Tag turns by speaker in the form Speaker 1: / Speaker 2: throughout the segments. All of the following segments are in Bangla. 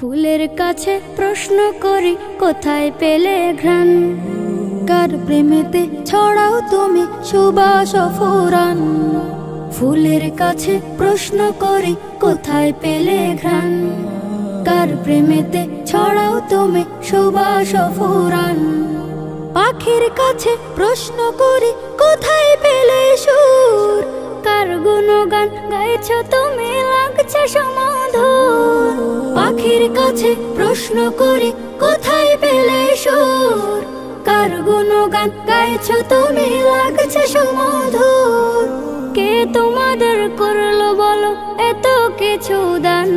Speaker 1: ফুলের কাছে প্রশ্ন করি কোথায় পেলে ঘ্রাণ, কার প্রেমেতে ছড়াও তুমি সুবাস ফুরান। ফুলের কাছে প্রশ্ন করি কোথায় পেলে ঘ্রাণ, কার প্রেমেতে ছড়াও তুমি সুবাস ফুরান। পাখির কাছে প্রশ্ন করি কোথায় পেলে সুর, কার গুণগান গাইছ তুমি লাগছে সমাধুর। পাখির কাছে প্রশ্ন করি কোথায় পেলে সুর, কার গুণগান গাইছ তুমি লাগছে সমাধুর। কে তোমাদের করলো বলো এত কিছু দান,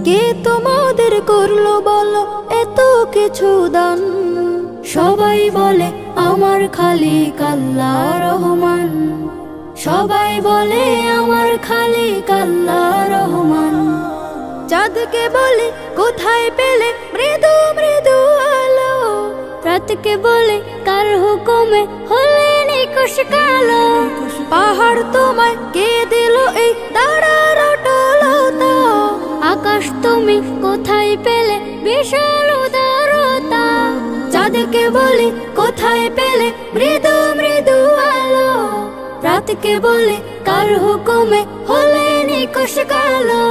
Speaker 1: কে তোমাদের করলো বলো এত কিছু দান। সবাই বলে আমার খালিক আল্লাহ রহমান, সবাই বলে আমার খালিক আল্লাহ রহমান। চাঁদকে বলে কোথায় পেলে মৃদু মৃদু আলো, রাতকে বলে কার হুকুমে হলে নিকশ কালো। পাহাড় তোমায় কে দিল এই দাঁড়ার অটলতা, আকাশ তুমি কোথায় পেলে বিশাল উদারতা। চাঁদকে বলে কোথায় পেলে মৃদু মৃদু আলো, রাতকে বলে কার হুকুমে হলে নিকশ কালো।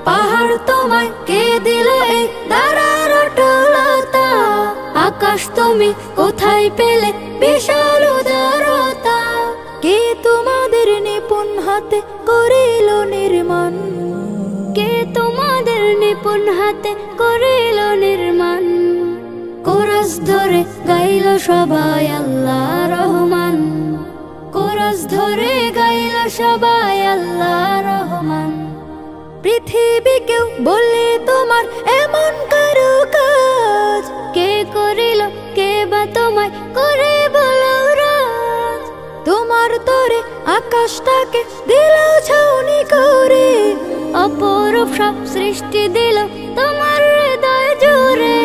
Speaker 1: পাহাড় তোমায় কে দিল এই দাঁড়ার অটলতা, আকাশ তুমি কোথায় পেলে বিশাল উদারতা। কে তোমাদের নিপুণ হাতে করিল নির্মাণ, কে তোমাদের নিপুণ হাতে করিল নির্মাণ। কোরস ধরে গাইল সবাই আল্লাহ রহমান, কোরস ধরে গাইল সবাই আল্লাহ রহমান। পৃথিবীকেও বলে তোমার এমন কারো কাজ, কে করিল কে বা তোমায় করে বলো রাজ। তোমার তরে আকাশটাকে দিল ছাউনি করে, অপরূপ সব সৃষ্টি দিল তোমার হৃদয় জুড়ে।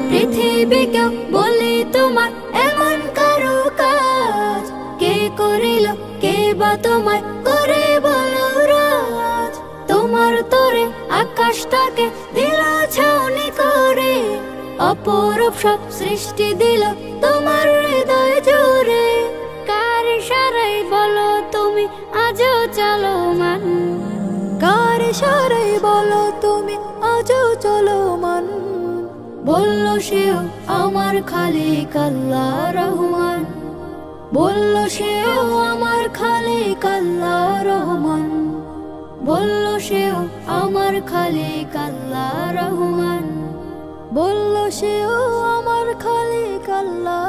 Speaker 1: পৃথিবীকেও বলে তোমার এমন কারো কাজ, কে করিল কে বা তোমায় করে বলো রাজ। তোমার তরে আকাশটাকে দিল ছাউনি করে, অপরূপ সব সৃষ্টি দিল তোমার হৃদয় জুড়ে। কার ইশারায় বলো তুমি আজও চলমান, কার ইশারায় বলো তুমি আজও চলমান। বলল সেও আমার খালিক আল্লাহ রহমান, বলল সেও আমার খালিক আল্লাহ রহমান। বলল সেও আমার খালিক আল্লাহ রহমান, বলল সেও আমার খালিক আল্লাহ